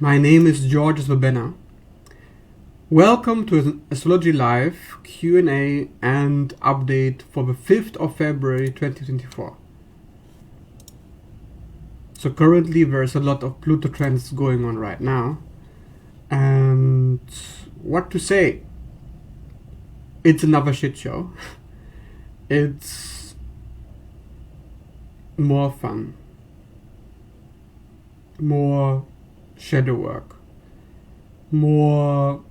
My name is George Zvabena. Welcome to Astrology Live Q&A and update for the 5th of February 2024. So currently there's a lot of Pluto trends going on right now. And what to say? It's another shit show. It's more fun. More shadow work. More...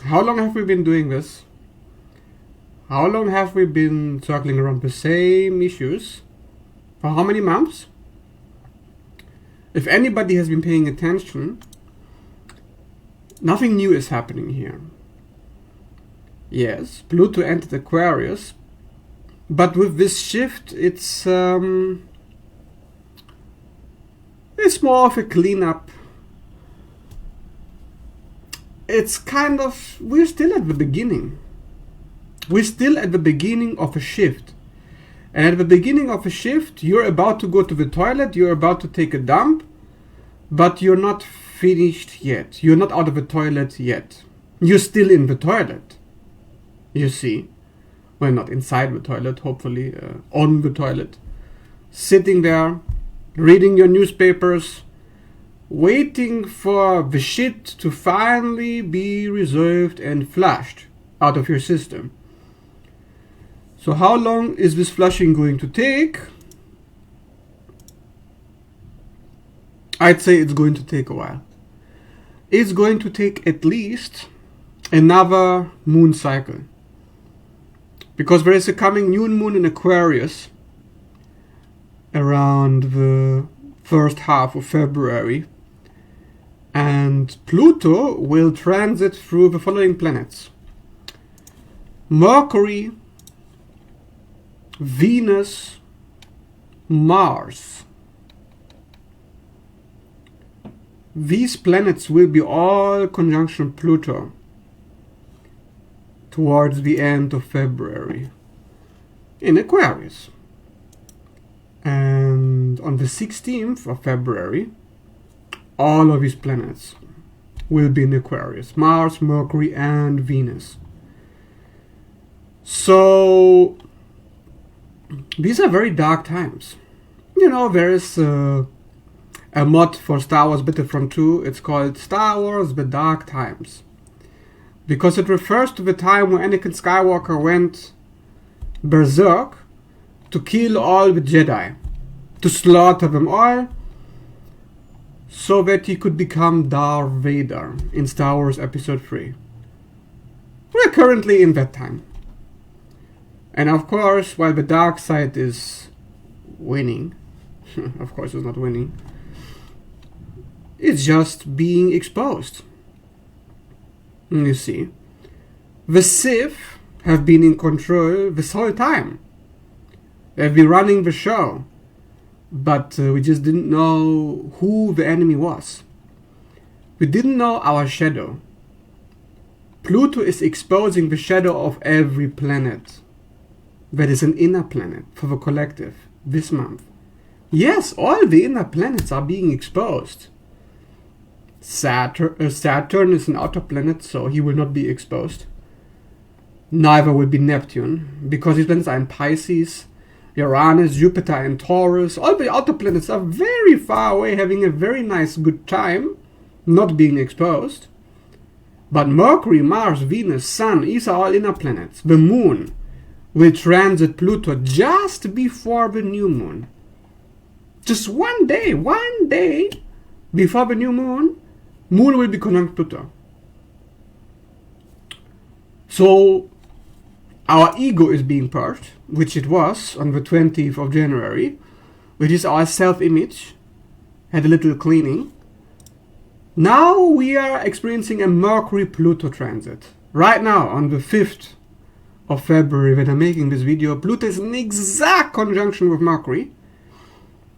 How long have we been doing this? How long have we been circling around the same issues? For how many months? If anybody has been paying attention, nothing new is happening here. Yes, Pluto entered Aquarius, but with this shift, it's more of a cleanup. It's kind of, we're still at the beginning. We're still at the beginning of a shift. And at the beginning of a shift, you're about to go to the toilet, you're about to take a dump, but you're not finished yet. You're not out of the toilet yet. You're still in the toilet. You see. Well, not inside the toilet, hopefully, on the toilet. Sitting there, reading your newspapers, waiting for the shit to finally be resolved and flushed out of your system. So how long is this flushing going to take? I'd say it's going to take a while. It's going to take at least another moon cycle. Because there is a coming new moon in Aquarius around the first half of February. And Pluto will transit through the following planets: Mercury, Venus, Mars. These planets will be all conjunction Pluto towards the end of February in Aquarius. And on the 16th of February, all of these planets will be in Aquarius: Mars, Mercury, and Venus. So these are very dark times. You know, there is a mod for Star Wars Battlefront 2. It's called Star Wars The Dark Times, because it refers to the time when Anakin Skywalker went berserk to kill all the Jedi, to slaughter them all, so that he could become Darth Vader in Star Wars Episode 3. We're currently in that time. And of course, while the dark side is winning, of course it's not winning, it's just being exposed. You see, the Sith have been in control this whole time. They've been running the show. But we just didn't know who the enemy was. We didn't know our shadow. Pluto is exposing the shadow of every planet that is an inner planet for the collective this month. Yes, all the inner planets are being exposed. Saturn is an outer planet, so he will not be exposed. Neither will be Neptune, because his planets are in Pisces. Uranus, Jupiter, and Taurus. All the outer planets are very far away, having a very nice, good time, not being exposed. But Mercury, Mars, Venus, Sun, these are all inner planets. The Moon will transit Pluto just before the new moon. Just one day before the new moon, Moon will be conjunct Pluto. So our ego is being purged, which it was on the 20th of January, which is our self-image, had a little cleaning. Now we are experiencing a Mercury-Pluto transit. Right now, on the 5th of February, when I'm making this video, Pluto is in exact conjunction with Mercury.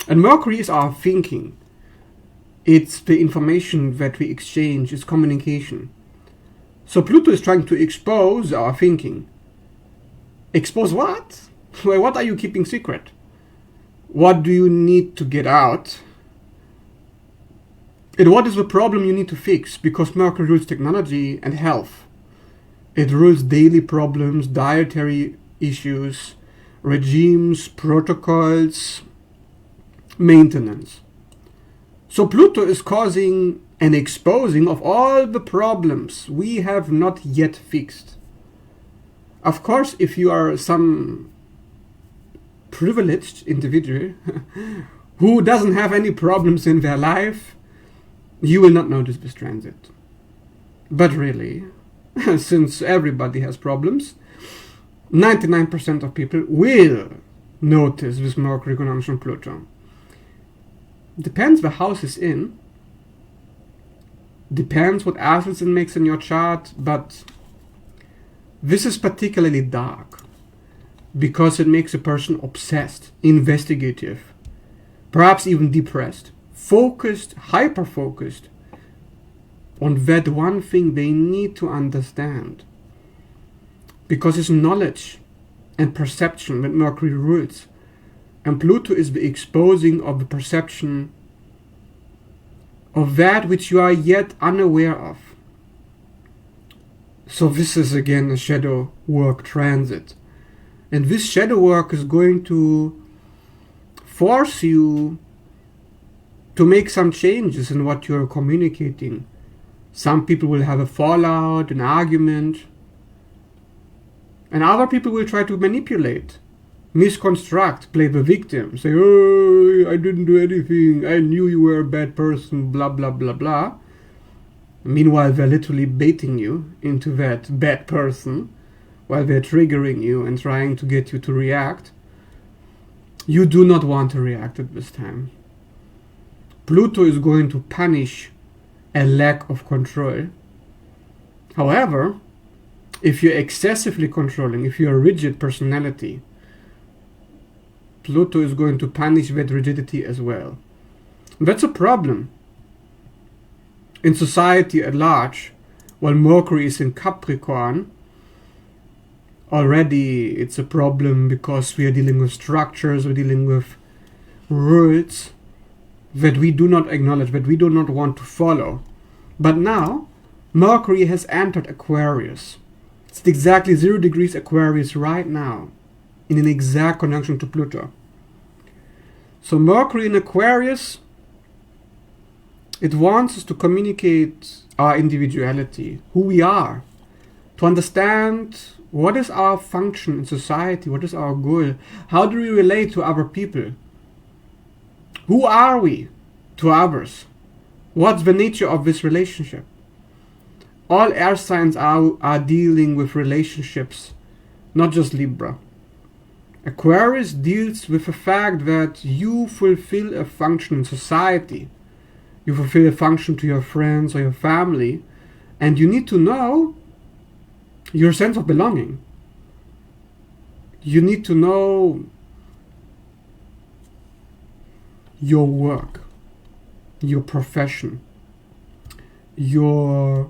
And Mercury is our thinking. It's the information that we exchange, it's communication. So Pluto is trying to expose our thinking. Expose what? Well, what are you keeping secret? What do you need to get out? And what is the problem you need to fix? Because Mercury rules technology and health. It rules daily problems, dietary issues, regimes, protocols, maintenance. So Pluto is causing an exposing of all the problems we have not yet fixed. Of course, if you are some privileged individual who doesn't have any problems in their life, you will not notice this transit. But really, since everybody has problems, 99% of people will notice this Mercury conjunction Pluto. Depends the house is in, depends what assets it makes in your chart, but this is particularly dark because it makes a person obsessed, investigative, perhaps even depressed, focused, hyper-focused on that one thing they need to understand. Because it's knowledge and perception that Mercury rules. And Pluto is the exposing of the perception of that which you are yet unaware of. So this is again a shadow work transit. And this shadow work is going to force you to make some changes in what you're communicating. Some people will have a fallout, an argument, and other people will try to manipulate, misconstruct, play the victim, say, oh, I didn't do anything, I knew you were a bad person, blah, blah, blah, blah. Meanwhile, they're literally baiting you into that bad person, while they're triggering you and trying to get you to react. You do not want to react at this time. Pluto is going to punish a lack of control. However, if you're excessively controlling, if you're a rigid personality, Pluto is going to punish that rigidity as well. That's a problem in society at large. While Mercury is in Capricorn, already it's a problem because we are dealing with structures, we're dealing with rules that we do not acknowledge, that we do not want to follow. But now, Mercury has entered Aquarius. It's exactly 0 degrees Aquarius right now, in an exact conjunction to Pluto. So Mercury in Aquarius, it wants us to communicate our individuality, who we are, to understand what is our function in society, what is our goal, how do we relate to other people, who are we to others, what's the nature of this relationship. All air signs are dealing with relationships, not just Libra. Aquarius deals with the fact that you fulfill a function in society. You fulfill a function to your friends or your family, and you need to know your sense of belonging. You need to know your work, your profession, your...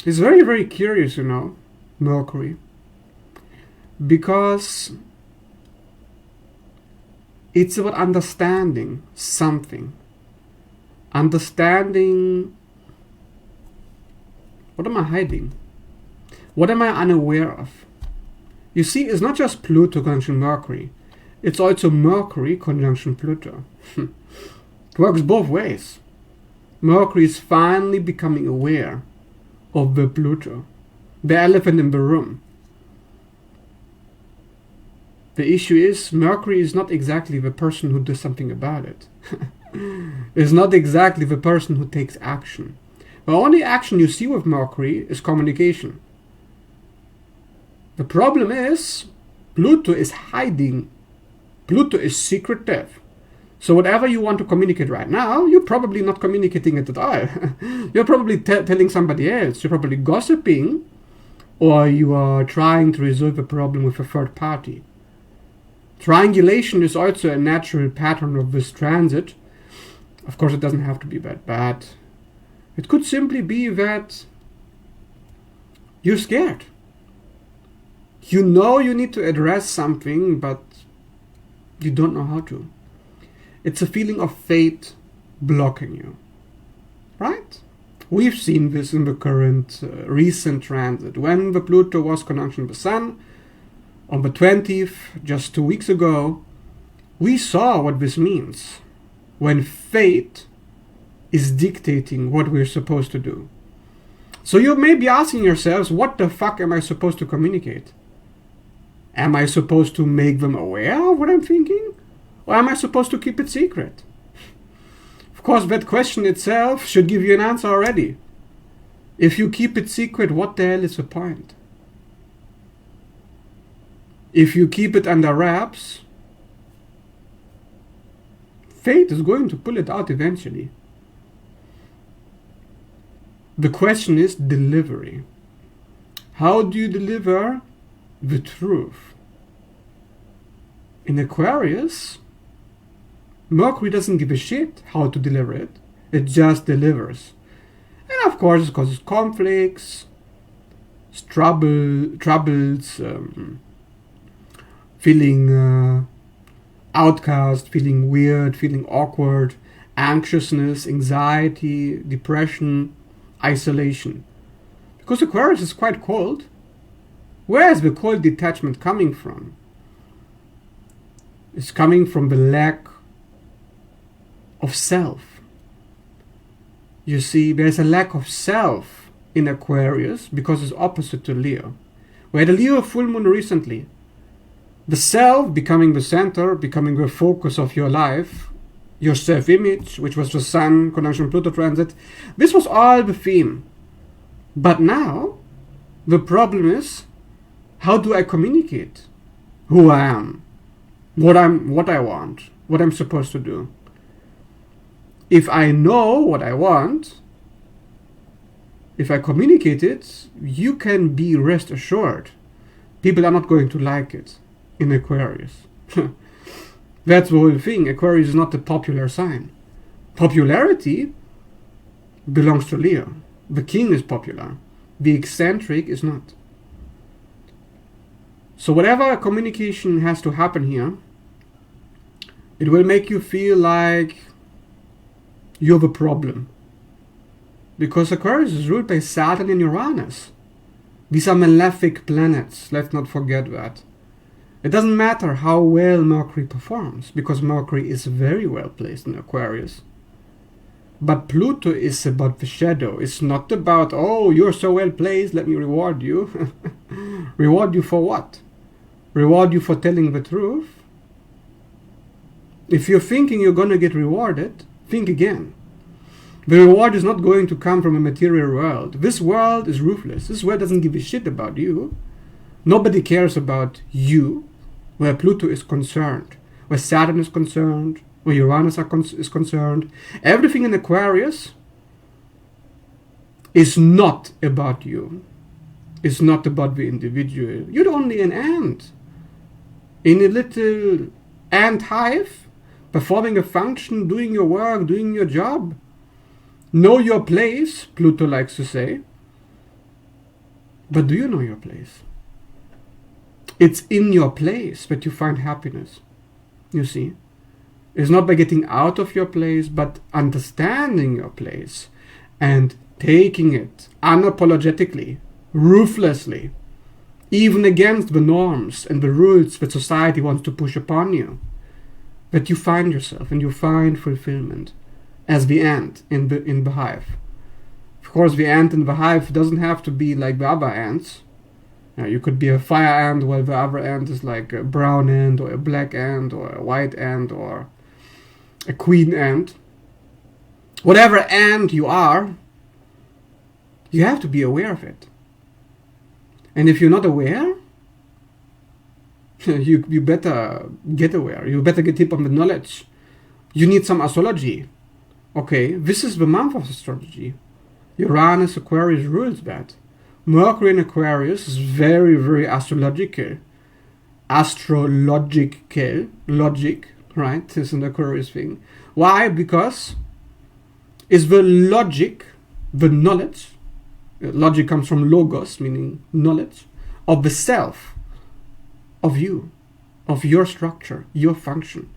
It's very, very curious, Mercury, because it's about understanding something. Understanding, what am I hiding? What am I unaware of? You see, it's not just Pluto conjunction Mercury. It's also Mercury conjunction Pluto. It works both ways. Mercury is finally becoming aware of the Pluto, the elephant in the room. The issue is, Mercury is not exactly the person who does something about it. It's not exactly the person who takes action. The only action you see with Mercury is communication. The problem is, Pluto is hiding. Pluto is secretive. So whatever you want to communicate right now, you're probably not communicating it at all. You're probably telling somebody else. You're probably gossiping, or you are trying to resolve a problem with a third party. Triangulation is also a natural pattern of this transit. Of course, it doesn't have to be that bad. It could simply be that you're scared. You know you need to address something, but you don't know how to. It's a feeling of fate blocking you, right? We've seen this in the current recent transit. When the Pluto was conjunction the Sun on the 20th, just 2 weeks ago, we saw what this means when fate is dictating what we're supposed to do. So you may be asking yourselves, what the fuck am I supposed to communicate? Am I supposed to make them aware of what I'm thinking? Or am I supposed to keep it secret? Of course, that question itself should give you an answer already. If you keep it secret, what the hell is the point? If you keep it under wraps, fate is going to pull it out eventually. The question is delivery. How do you deliver the truth? In Aquarius, Mercury doesn't give a shit how to deliver it. It just delivers. And of course it causes conflicts, troubles, feeling outcast, feeling weird, feeling awkward, anxiousness, anxiety, depression, isolation. Because Aquarius is quite cold. Where is the cold detachment coming from? It's coming from the lack of self. You see, there's a lack of self in Aquarius because it's opposite to Leo. We had a Leo full moon recently. The self becoming the center, becoming the focus of your life, your self-image, which was the Sun conjunction Pluto transit. This was all the theme. But now, the problem is, how do I communicate who I am, what I want, what I'm supposed to do? If I know what I want, if I communicate it, you can be rest assured. People are not going to like it in Aquarius. That's the whole thing. Aquarius is not a popular sign. Popularity belongs to Leo. The king is popular. The eccentric is not. So whatever communication has to happen here, it will make you feel like you have a problem. Because Aquarius is ruled by Saturn and Uranus. These are malefic planets. Let's not forget that. It doesn't matter how well Mercury performs, because Mercury is very well placed in Aquarius. But Pluto is about the shadow. It's not about, oh, you're so well placed, let me reward you. Reward you for what? Reward you for telling the truth? If you're thinking you're going to get rewarded, think again. The reward is not going to come from a material world. This world is ruthless. This world doesn't give a shit about you. Nobody cares about you where Pluto is concerned, where Saturn is concerned, where Uranus is concerned. Everything in Aquarius is not about you. It's not about the individual. You're only an ant in a little ant hive, performing a function, doing your work, doing your job. Know your place, Pluto likes to say. But do you know your place? It's in your place that you find happiness. You see? It's not by getting out of your place, but understanding your place and taking it unapologetically, ruthlessly, even against the norms and the rules that society wants to push upon you. That you find yourself and you find fulfillment as the ant in the hive. Of course, the ant in the hive doesn't have to be like the other ants. You could be a fire ant while the other ant is like a brown ant or a black ant or a white ant or a queen ant. Whatever ant you are, you have to be aware of it. And if you're not aware, you better get aware. You better get hip on the knowledge. You need some astrology. Okay, this is the month of astrology. Uranus Aquarius rules that. Mercury in Aquarius is very, very astrological. Logic, right? Is an Aquarius thing. Why? Because it's the logic, the knowledge. Logic comes from logos, meaning knowledge, of the self, of you, of your structure, your function.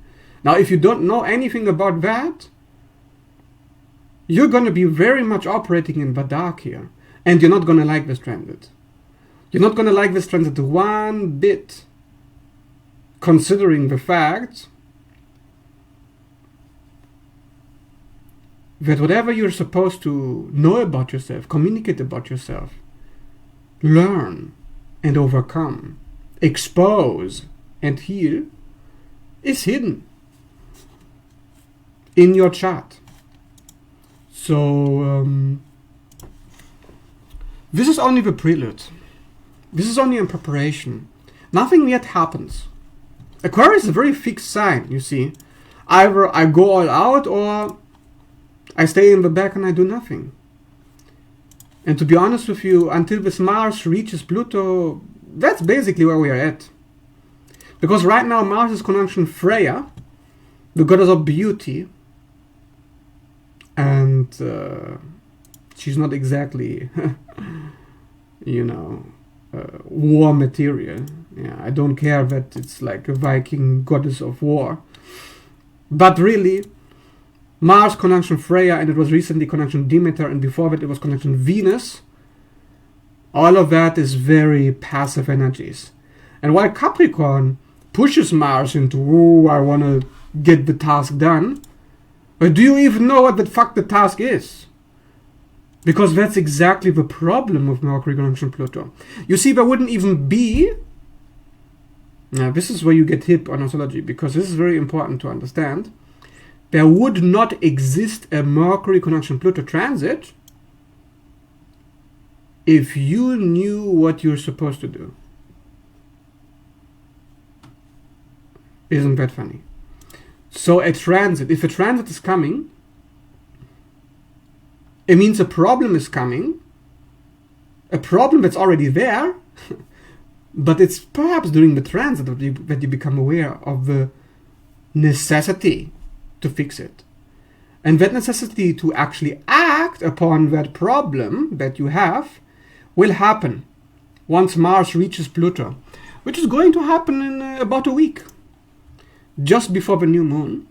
Now, if you don't know anything about that, you're going to be very much operating in the dark here. And you're not going to like this transit. You're not going to like this transit one bit, considering the fact that whatever you're supposed to know about yourself, communicate about yourself, learn and overcome, expose and heal, is hidden in your chart. So this is only the prelude. This is only in preparation. Nothing yet happens. Aquarius is a very fixed sign, you see. Either I go all out or I stay in the back and I do nothing. And to be honest with you, until this Mars reaches Pluto, that's basically where we are at. Because right now Mars is conjunction Freya, the goddess of beauty. And she's not exactly, war material. Yeah, I don't care that it's like a Viking goddess of war. But really, Mars conjunction Freya, and it was recently conjunction Demeter, and before that it was conjunction Venus. All of that is very passive energies. And while Capricorn pushes Mars into, oh, I want to get the task done, but do you even know what the fuck the task is? Because that's exactly the problem with Mercury conjunction Pluto. You see, there wouldn't even be... Now, this is where you get hip on astrology, because this is very important to understand. There would not exist a Mercury conjunction Pluto transit if you knew what you're supposed to do. Isn't that funny? So a transit, if a transit is coming, it means a problem is coming, a problem that's already there, but it's perhaps during the transit that you become aware of the necessity to fix it. And that necessity to actually act upon that problem that you have will happen once Mars reaches Pluto, which is going to happen in about a week. Just before the new moon,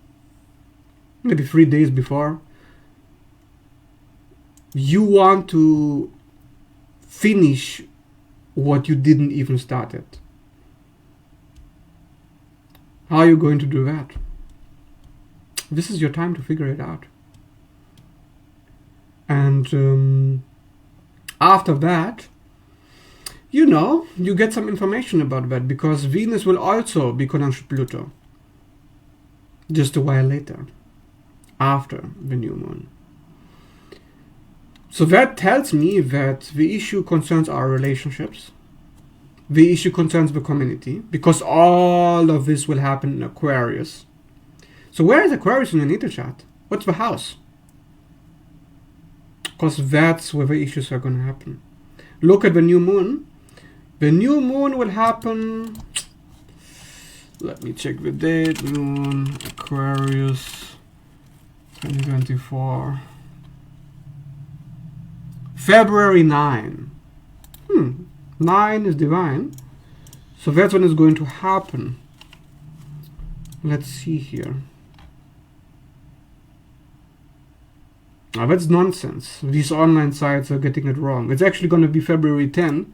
maybe 3 days before. You want to finish what you didn't even start it. How are you going to do that? This is your time to figure it out. And after that, you get some information about that, because Venus will also be conjunct Pluto just a while later, after the new moon. So that tells me that the issue concerns our relationships. The issue concerns the community, because all of this will happen in Aquarius. So where is Aquarius in your natal chart? What's the house? Because that's where the issues are going to happen. Look at the new moon. The new moon will happen... Let me check the date. Moon, Aquarius, 2024. February 9. 9 is divine. So that's when it's going to happen. Let's see here. Now that's nonsense. These online sites are getting it wrong. It's actually going to be February 10,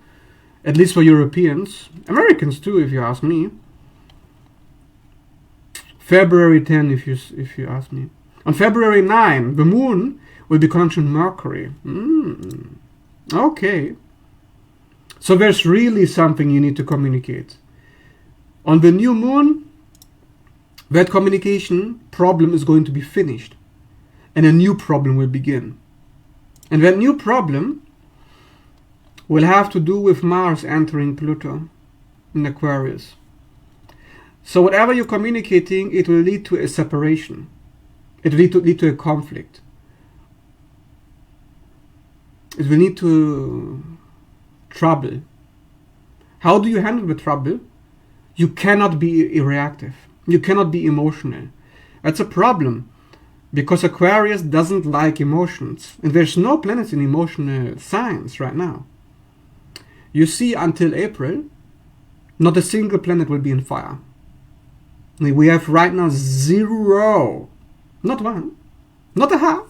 at least for Europeans. Americans too, if you ask me. February 10, if you ask me. On February 9, the moon will be conjunct Mercury. Okay. So there's really something you need to communicate. On the new moon, that communication problem is going to be finished. And a new problem will begin. And that new problem will have to do with Mars entering Pluto in Aquarius. So whatever you're communicating, it will lead to a separation. It will lead to a conflict. It will lead to trouble. How do you handle the trouble? You cannot be reactive. You cannot be emotional. That's a problem, because Aquarius doesn't like emotions. And there's no planets in emotional signs right now. You see, until April, not a single planet will be in fire. We have right now 0, not 1, not a half,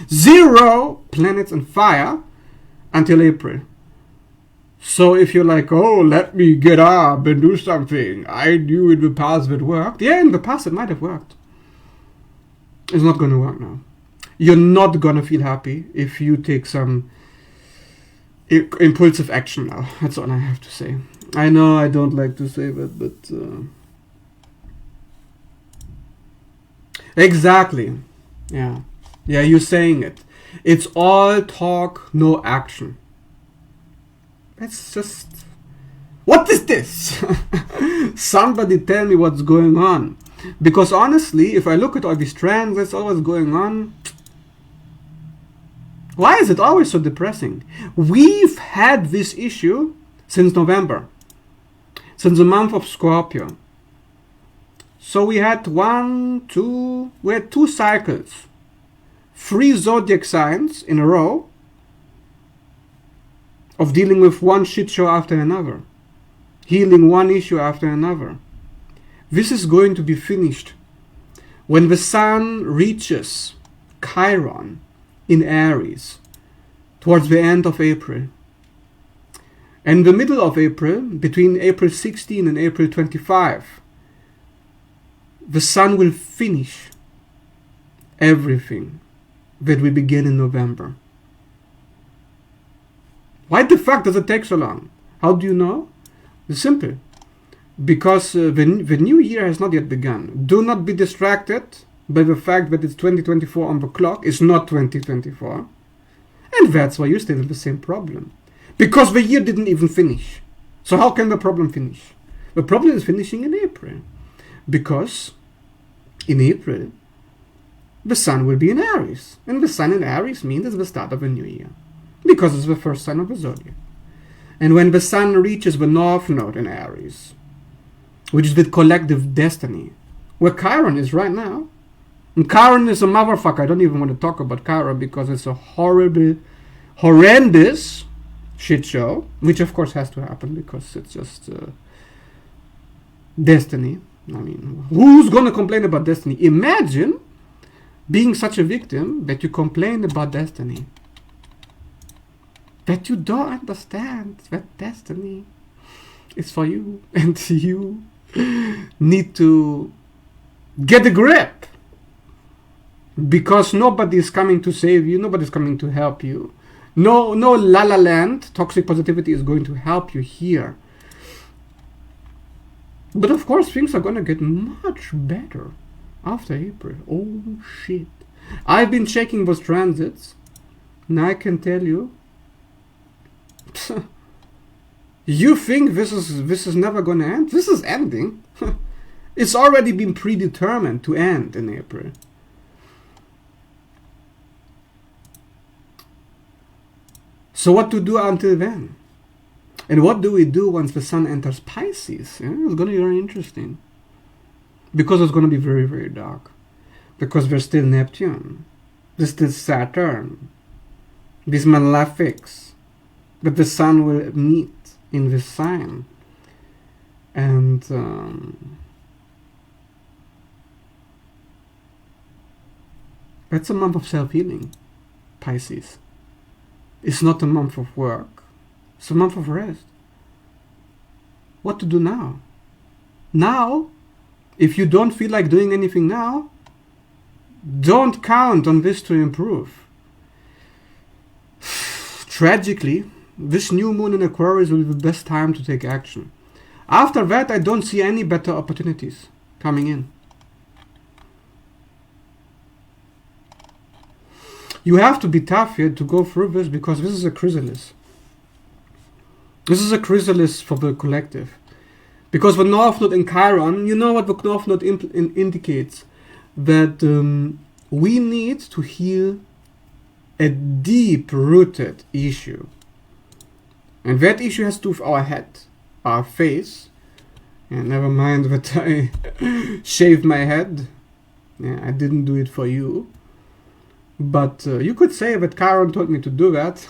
0 planets in fire until April. So if you're like, oh, let me get up and do something, I knew in the past it worked. Yeah, in the past it might have worked. It's not going to work now. You're not going to feel happy if you take some impulsive action now. That's all I have to say. I know I don't like to say that, but exactly. Yeah, you're saying it. It's all talk, no action. That's just... What is this? Somebody tell me what's going on. Because honestly, if I look at all these trends that's always going on, why is it always so depressing? We've had this issue since November. Since the month of Scorpio. So we had 2 cycles. 3 zodiac signs in a row of dealing with one shit show after another. Healing one issue after another. This is going to be finished when the sun reaches Chiron in Aries towards the end of April. And the middle of April, between April 16 and April 25, the sun will finish everything that we begin in November. Why the fuck does it take so long? How do you know? It's simple. Because the new year has not yet begun. Do not be distracted by the fact that it's 2024 on the clock. It's not 2024. And that's why you still have the same problem. Because the year didn't even finish. So how can the problem finish? The problem is finishing in April. Because in April, the sun will be in Aries. And the sun in Aries means it's the start of a new year. Because it's the first sign of the zodiac. And when the sun reaches the north node in Aries, which is the collective destiny, where Chiron is right now, and Chiron is a motherfucker. I don't even want to talk about Chiron because it's a horrendous shit show, which of course has to happen because it's just destiny. I mean, who's going to complain about destiny? Imagine being such a victim that you complain about destiny. That you don't understand that destiny is for you and you need to get a grip. Because nobody is coming to save you, nobody's coming to help you. No la la land, toxic positivity is going to help you here. But of course things are going to get much better after April. Oh shit. I've been checking those transits and I can tell you, you think this is never going to end? This is ending. It's already been predetermined to end in April. So what to do until then? And what do we do once the sun enters Pisces? Yeah, it's going to be very interesting. Because it's going to be very, very dark. Because there's still Neptune. There's still Saturn. These malefics. But the sun will meet in this sign. And that's a month of self-healing, Pisces. It's not a month of work. It's a month of rest. What to do now? Now, if you don't feel like doing anything now, don't count on this to improve. Tragically, this new moon in Aquarius will be the best time to take action. After that, I don't see any better opportunities coming in. You have to be tough here to go through this because this is a chrysalis. This is a chrysalis for the collective. Because the North Node in Chiron, you know what the North Node indicates? That we need to heal a deep-rooted issue. And that issue has to do with our head, our face. And never mind that I shaved my head. Yeah, I didn't do it for you. But you could say that Chiron told me to do that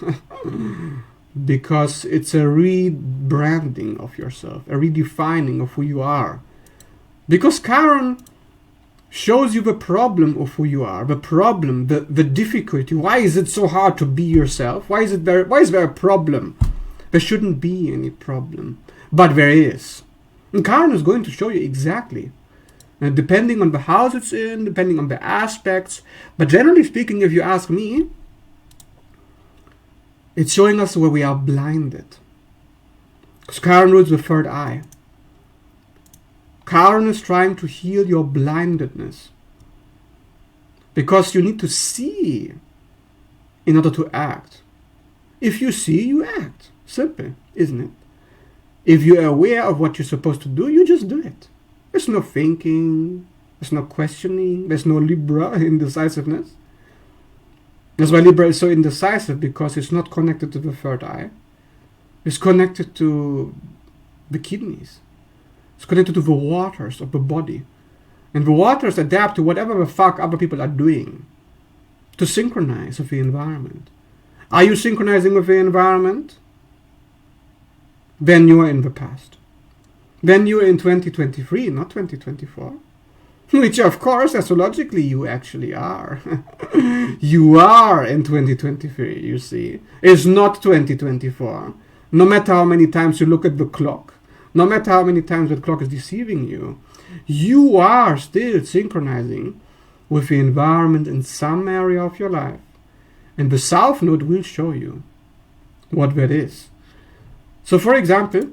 because it's a rebranding of yourself, a redefining of who you are. Because Chiron shows you the problem of who you are, the problem, the difficulty. Why is it so hard to be yourself? Why is there a problem? There shouldn't be any problem, but there is. And Chiron is going to show you exactly, depending on the house it's in, depending on the aspects. But generally speaking, if you ask me, it's showing us where we are blinded. Because Chiron rules the third eye. Chiron is trying to heal your blindedness. Because you need to see in order to act. If you see, you act. Simple, isn't it? If you're aware of what you're supposed to do, you just do it. There's no thinking, there's no questioning, there's no Libra indecisiveness. That's why Libra is so indecisive, because it's not connected to the third eye. It's connected to the kidneys. It's connected to the waters of the body. And the waters adapt to whatever the fuck other people are doing to synchronize with the environment. Are you synchronizing with the environment? Then you are in the past. Then you are in 2023, not 2024. Which, of course, astrologically, you actually are. You are in 2023, you see. It's not 2024. No matter how many times you look at the clock, no matter how many times the clock is deceiving you, you are still synchronizing with the environment in some area of your life. And the South Node will show you what that is. So, for example,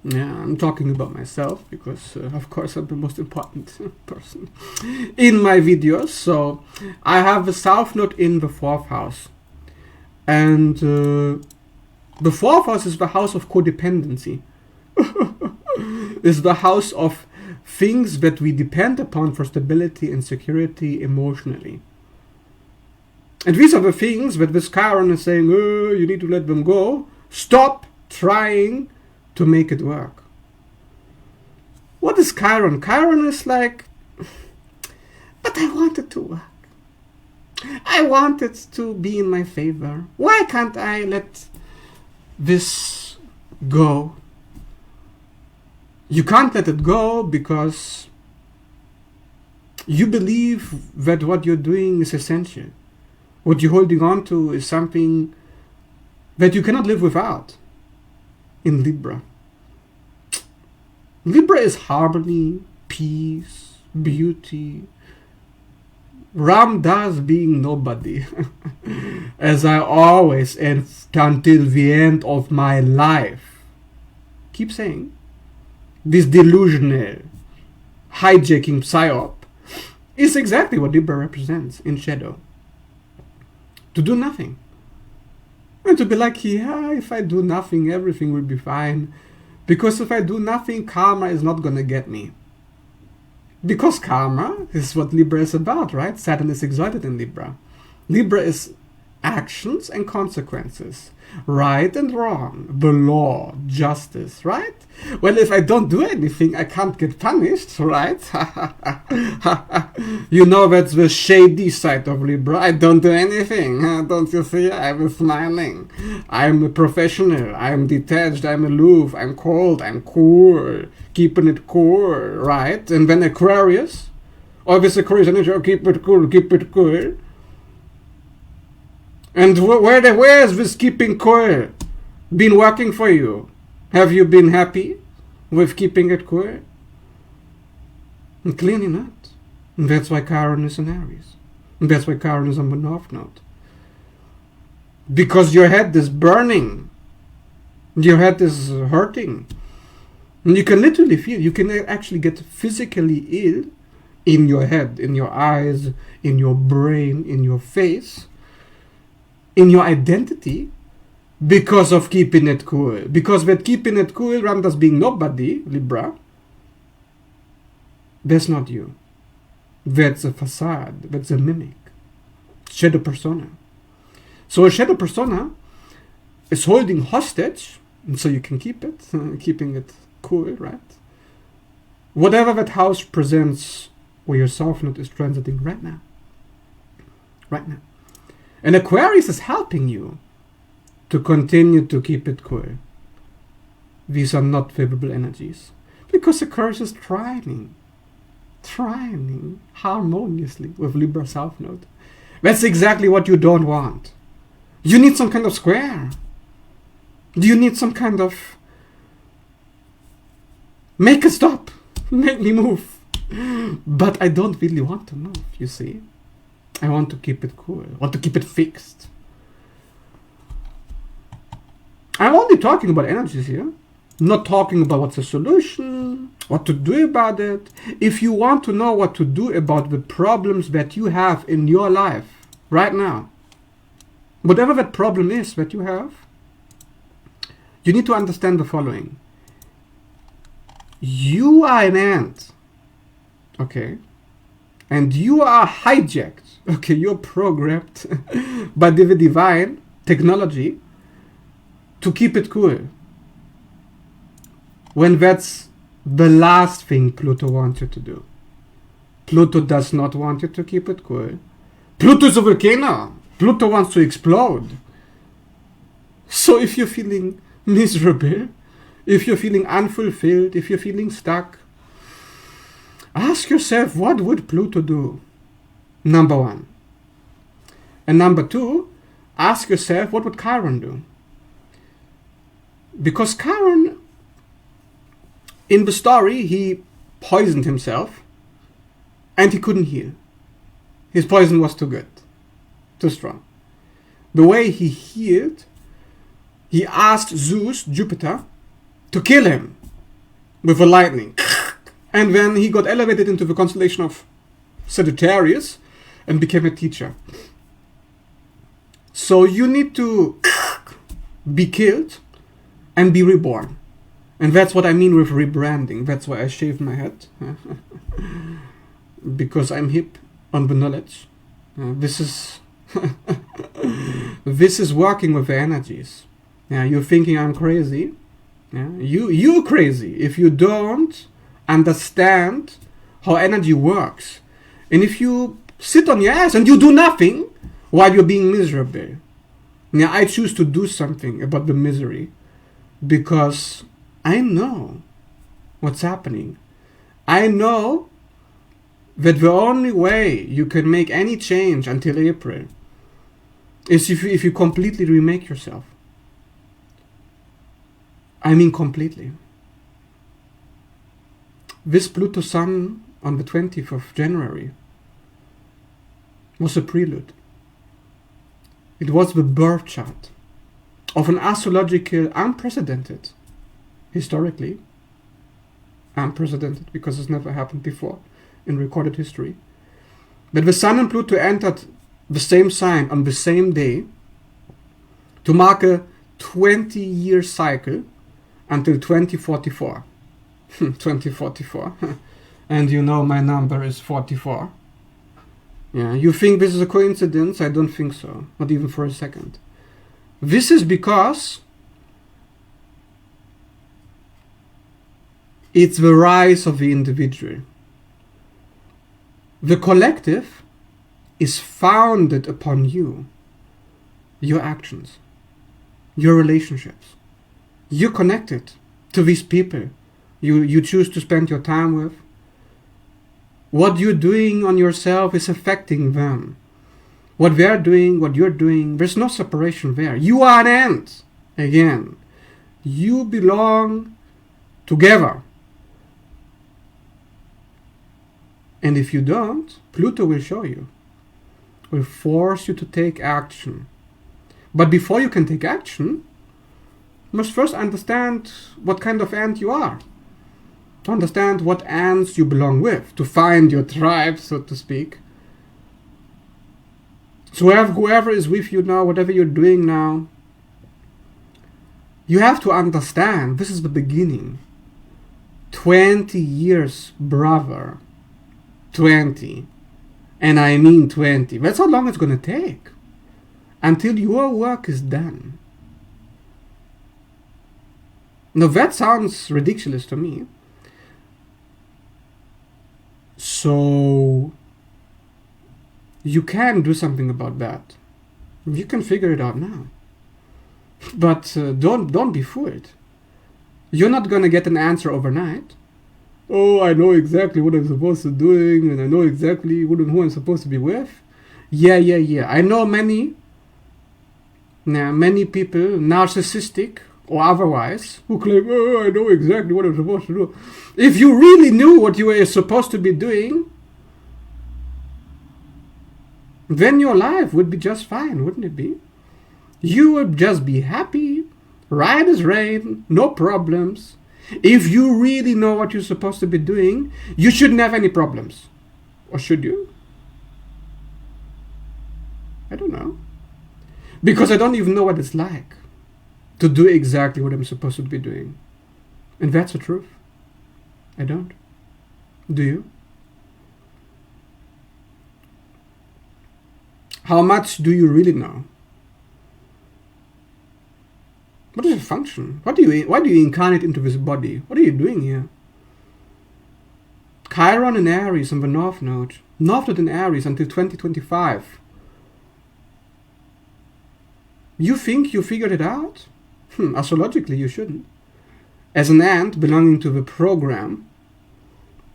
I'm talking about myself because, of course, I'm the most important person in my videos. So, I have the South Node in the 4th house. And the 4th house is the house of codependency. It's the house of things that we depend upon for stability and security emotionally. And these are the things that this Chiron is saying, oh, you need to let them go. Stop trying to make it work. What is Chiron? Chiron is like, but I want it to work. I want it to be in my favor. Why can't I let this go? You can't let it go because you believe that what you're doing is essential. What you're holding on to is something that you cannot live without. In Libra. Libra is harmony, peace, beauty. Ram Das being nobody. As I always, and until the end of my life, keep saying, this delusional, hijacking psyop is exactly what Libra represents in shadow. To do nothing. And to be like, yeah, if I do nothing, everything will be fine. Because if I do nothing, karma is not going to get me. Because karma is what Libra is about, right? Saturn is exalted in Libra. Libra is actions and consequences. Right and wrong. The law, justice, right? Well, if I don't do anything, I can't get punished, right? You know, that's the shady side of Libra. I don't do anything. Don't you see? I'm smiling. I'm a professional. I'm detached. I'm aloof. I'm cold. I'm cool. Keeping it cool, right? And then Aquarius. Always Aquarius energy. Keep it cool. Keep it cool. And where is this keeping cool been working for you? Have you been happy with keeping it cool? And clearly not. And that's why Chiron is in Aries. And that's why Chiron is on the North Node. Because your head is burning. Your head is hurting. And you can literally feel, you can actually get physically ill in your head, in your eyes, in your brain, in your face, in your identity, because of keeping it cool. Because with keeping it cool, Ramdas being nobody, Libra, that's not you. That's a facade. That's a mimic. Shadow persona. So a shadow persona is holding hostage, and so you can keep it, keeping it cool, right? Whatever that house presents where your South Node is transiting right now. Right now. And Aquarius is helping you to continue to keep it cool. These are not favorable energies. Because Aquarius is trining harmoniously with Libra South Node. That's exactly what you don't want. You need some kind of square. You need some kind of make it stop, make me move. But I don't really want to move, you see. I want to keep it cool. I want to keep it fixed. I'm only talking about energies here. Not talking about what's the solution, what to do about it. If you want to know what to do about the problems that you have in your life right now, whatever that problem is that you have, you need to understand the following. You are an ant, okay? And you are hijacked, okay? You're programmed by the divine technology to keep it cool. When that's the last thing Pluto wants you to do. Pluto does not want you to keep it cool. Pluto is a volcano. Pluto wants to explode. So if you're feeling miserable, if you're feeling unfulfilled, if you're feeling stuck, ask yourself, what would Pluto do? Number one. And number two, ask yourself, what would Chiron do? Because Chiron, in the story, he poisoned himself and he couldn't heal. His poison was too good, too strong. The way he healed, he asked Zeus, Jupiter, to kill him with a lightning. And then he got elevated into the constellation of Sagittarius and became a teacher. So you need to be killed and be reborn. And that's what I mean with rebranding. That's why I shaved my head. Because I'm hip on the knowledge. This is this is working with the energies. Yeah, you're thinking I'm crazy. Yeah, you're crazy if you don't understand how energy works. And if you sit on your ass and you do nothing while you're being miserable. Yeah, I choose to do something about the misery because I know what's happening. I know that the only way you can make any change until April is if you completely remake yourself. I mean completely. This Pluto Sun on the 20th of January was a prelude. It was the birth chart of an astrological unprecedented, historically unprecedented because it's never happened before in recorded history, that the Sun and Pluto entered the same sign on the same day to mark a 20-year cycle until 2044. 2044. And you know my number is 44. Yeah, you think this is a coincidence? I don't think so. Not even for a second. This is because it's the rise of the individual. The collective is founded upon you, your actions, your relationships. You're connected to these people you choose to spend your time with. What you're doing on yourself is affecting them. What they're doing, what you're doing, there's no separation there. You are an ant. Again, you belong together. And if you don't, Pluto will show you, will force you to take action. But before you can take action, you must first understand what kind of ant you are. To understand what ants you belong with, to find your tribe, so to speak. So whoever is with you now, whatever you're doing now, you have to understand this is the beginning. 20 years, brother. 20. And I mean 20. That's how long it's going to take until your work is done. Now that sounds ridiculous to me. So you can do something about that. You can figure it out now. But don't be fooled. You're not going to get an answer overnight. Oh, I know exactly what I'm supposed to be doing, and I know exactly who I'm supposed to be with. Yeah. I know many people, narcissistic or otherwise, who claim, oh, I know exactly what I'm supposed to do. If you really knew what you were supposed to be doing, then your life would be just fine, wouldn't it be? You would just be happy, right as rain, no problems. If you really know what you're supposed to be doing, you shouldn't have any problems. Or should you? I don't know. Because I don't even know what it's like to do exactly what I'm supposed to be doing. And that's the truth. I don't. Do you? How much do you really know? What is your function? Why do you incarnate into this body? What are you doing here? Chiron in Aries on the North Node. North Node in Aries until 2025. You think you figured it out? Astrologically, you shouldn't. As an ant belonging to the program,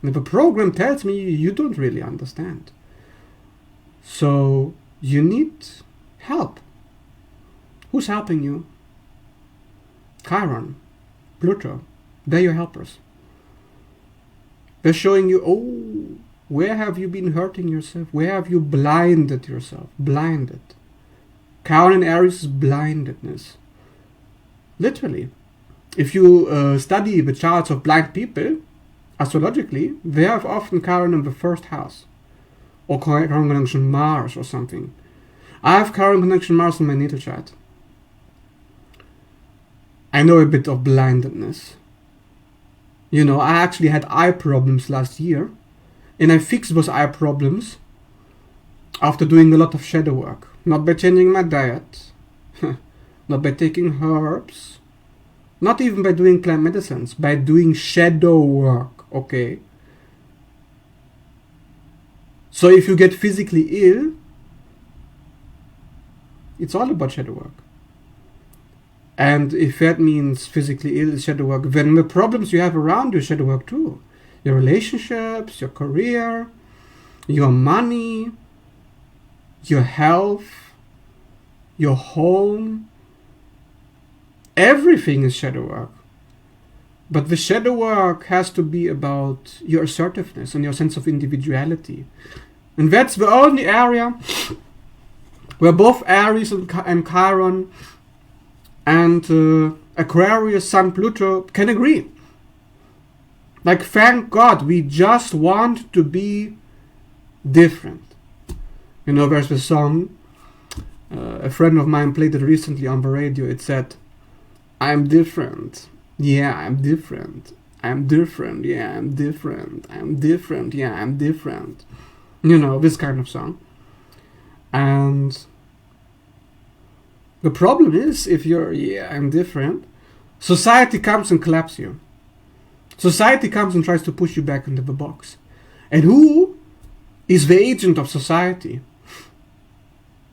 the program tells me you don't really understand. So you need help. Who's helping you? Chiron, Pluto, they're your helpers. They're showing you, oh, where have you been hurting yourself? Where have you blinded yourself? Blinded. Chiron in Aries is blindedness. Literally. If you study the charts of blind people, astrologically, they have often Chiron in the first house. Or Chiron conjunction Mars or something. I have Chiron conjunction Mars in my natal chart. I know a bit of blindedness. You know, I actually had eye problems last year, and I fixed those eye problems after doing a lot of shadow work. Not by changing my diet, not by taking herbs, not even by doing plant medicines, by doing shadow work, okay? So if you get physically ill, it's all about shadow work. And if that means physically ill is shadow work, then the problems you have around you is shadow work too. Your relationships, your career, your money, your health, your home. Everything is shadow work. But the shadow work has to be about your assertiveness and your sense of individuality. And that's the only area where both Aries and Chiron and Aquarius, Sun, Pluto can agree. Like, thank God, we just want to be different. You know, there's a song, a friend of mine played it recently on the radio. It said, I'm different. Yeah, I'm different. I'm different. Yeah, I'm different. I'm different. Yeah, I'm different. You know, this kind of song. And the problem is, if you're, yeah, I'm different, society comes and claps you. Society comes and tries to push you back into the box. And who is the agent of society?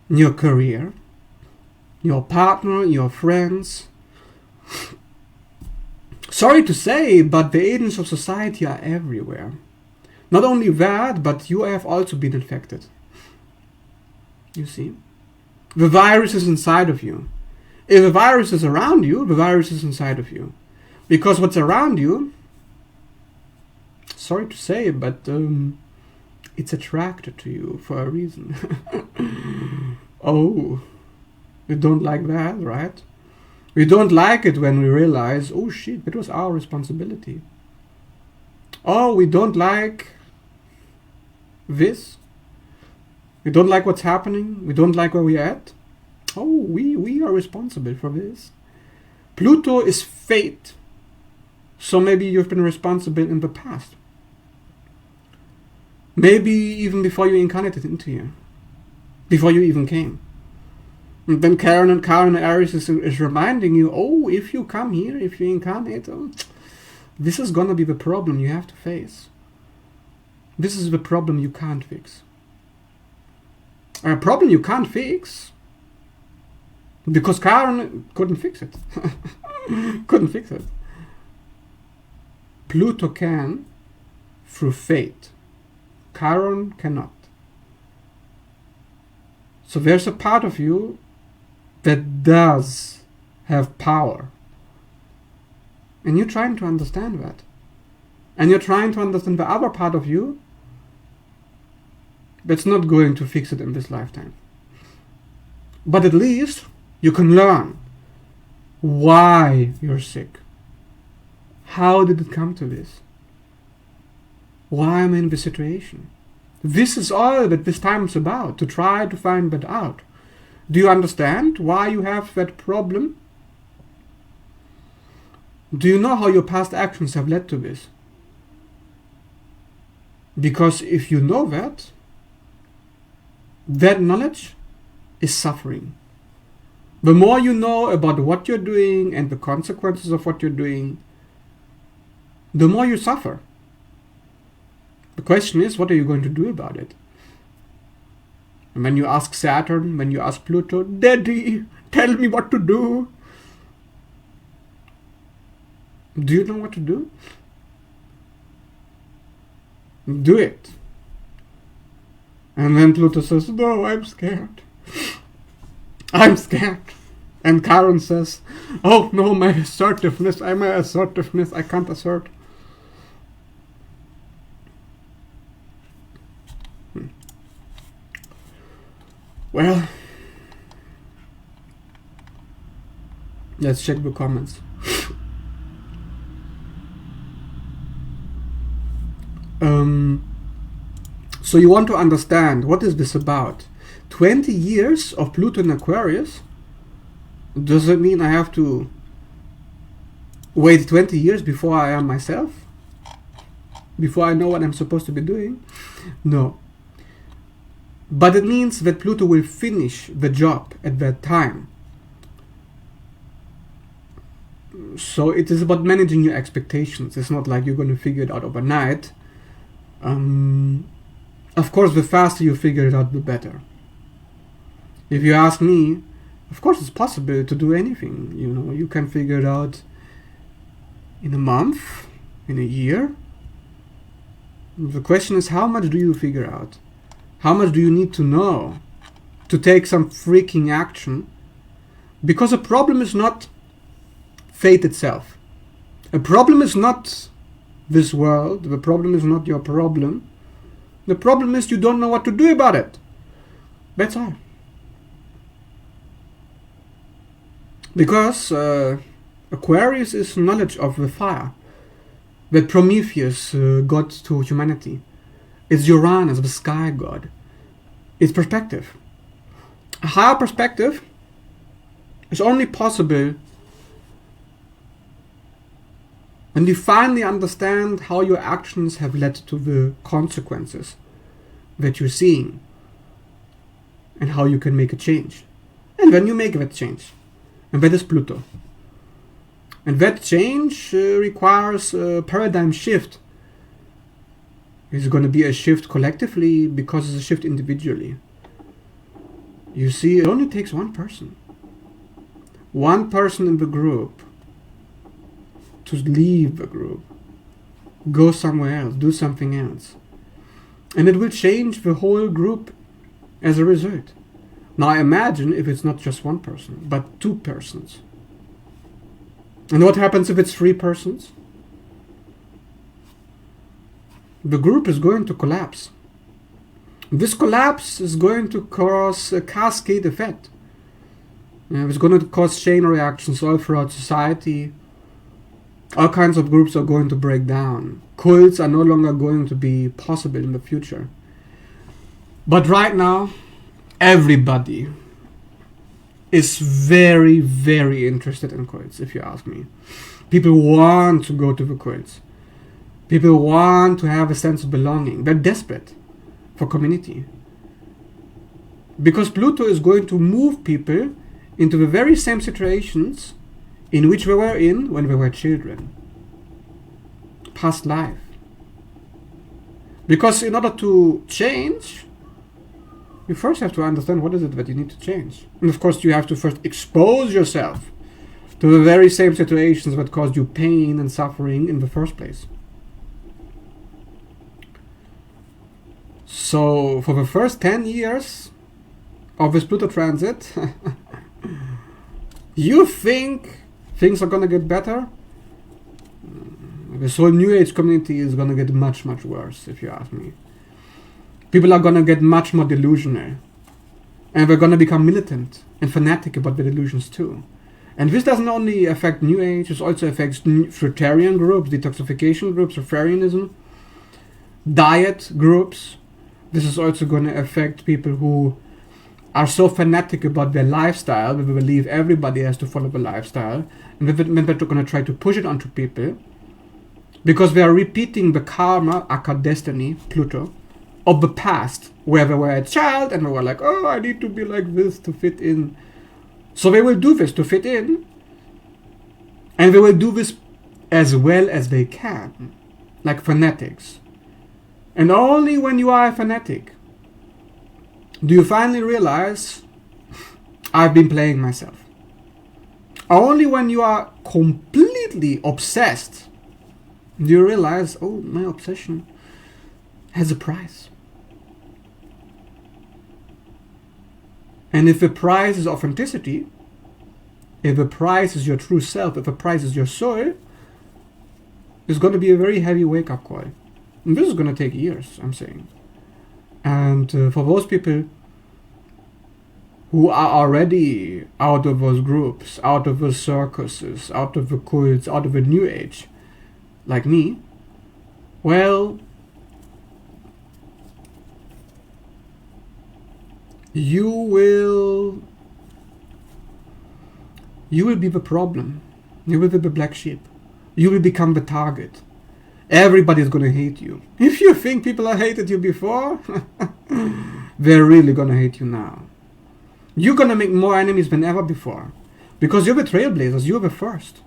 Your career, your partner, your friends. Sorry to say, but the agents of society are everywhere. Not only that, but you have also been infected. You see? The virus is inside of you. If the virus is around you, the virus is inside of you. Because what's around you, sorry to say, but it's attracted to you for a reason. Oh, you don't like that, right? We don't like it when we realize, oh shit, it was our responsibility. Oh, we don't like this. We don't like what's happening. We don't like where we're at. Oh, we are responsible for this. Pluto is fate. So maybe you've been responsible in the past. Maybe even before you incarnated into here. Before you even came. And then Chiron and Aries is reminding you, oh, if you come here, if you incarnate, oh, this is gonna be the problem you have to face. This is the problem you can't fix. A problem you can't fix because Chiron couldn't fix it. Couldn't fix it. Pluto can, through fate. Chiron cannot. So there's a part of you that does have power. And you're trying to understand that. And you're trying to understand the other part of you that's not going to fix it in this lifetime. But at least you can learn why you're sick. How did it come to this? Why am I in this situation? This is all that this time is about, to try to find that out. Do you understand why you have that problem? Do you know how your past actions have led to this? Because if you know that knowledge is suffering. The more you know about what you're doing and the consequences of what you're doing, the more you suffer. The question is, what are you going to do about it? And when you ask Saturn, when you ask Pluto, Daddy, tell me what to do. Do you know what to do? Do it. And then Pluto says, no, I'm scared. I'm scared. And Chiron says, oh no, my assertiveness, I can't assert. Well, let's check the comments. So you want to understand, what is this about? 20 years of Pluto in Aquarius? Does it mean I have to wait 20 years before I am myself? Before I know what I'm supposed to be doing? No. But it means that Pluto will finish the job at that time. So it is about managing your expectations. It's not like you're going to figure it out overnight. Of course, the faster you figure it out, the better. If you ask me, of course it's possible to do anything. You know, you can figure it out in a month, in a year. The question is, how much do you figure out? How much do you need to know to take some freaking action? Because a problem is not fate itself. A problem is not this world. The problem is not your problem. The problem is you don't know what to do about it. That's all. Because Aquarius is knowledge of the fire that Prometheus got to humanity. It's Uranus, the sky god. It's perspective. A higher perspective is only possible when you finally understand how your actions have led to the consequences that you're seeing and how you can make a change. And when you make that change, and that is Pluto. And that change requires a paradigm shift. It's going to be a shift collectively because it's a shift individually. You see, it only takes one person. One person in the group to leave the group, go somewhere else, do something else. And it will change the whole group as a result. Now imagine if it's not just one person, but two persons. And what happens if it's three persons? The group is going to collapse. This collapse is going to cause a cascade effect. It's going to cause chain reactions all throughout society. All kinds of groups are going to break down. Cults are no longer going to be possible in the future. But right now, everybody is very, very interested in cults, if you ask me. People want to go to the cults. People want to have a sense of belonging. They're desperate for community. Because Pluto is going to move people into the very same situations in which we were in when we were children. Past life. Because in order to change, you first have to understand what is it that you need to change. And of course you have to first expose yourself to the very same situations that caused you pain and suffering in the first place. So for the first 10 years of this Pluto transit, you think things are gonna get better? This whole New Age community is gonna get much, much worse, if you ask me. People are gonna get much more delusional. And they're gonna become militant and fanatic about the delusions too. And this doesn't only affect New Age, it also affects fruitarian groups, detoxification groups, Rotarianism, diet groups. This is also gonna affect people who are so fanatic about their lifestyle, that they believe everybody has to follow the lifestyle, and then they're gonna try to push it onto people, because they are repeating the karma, aka destiny, Pluto, of the past, where they were a child and they were like, oh, I need to be like this to fit in. So they will do this to fit in, and they will do this as well as they can, like fanatics. And only when you are a fanatic do you finally realize, I've been playing myself. Only when you are completely obsessed do you realize, oh, my obsession has a price. And if the price is authenticity, if the price is your true self, if the price is your soul, it's going to be a very heavy wake-up call. And this is going to take years, I'm saying. And for those people who are already out of those groups, out of the circuses, out of the cults, out of the New Age, like me, well, you will be the problem. You will be the black sheep. You will become the target. Everybody's gonna hate you. If you think people have hated you before, they're really gonna hate you now. You're gonna make more enemies than ever before, because you're the trailblazers. You're the first.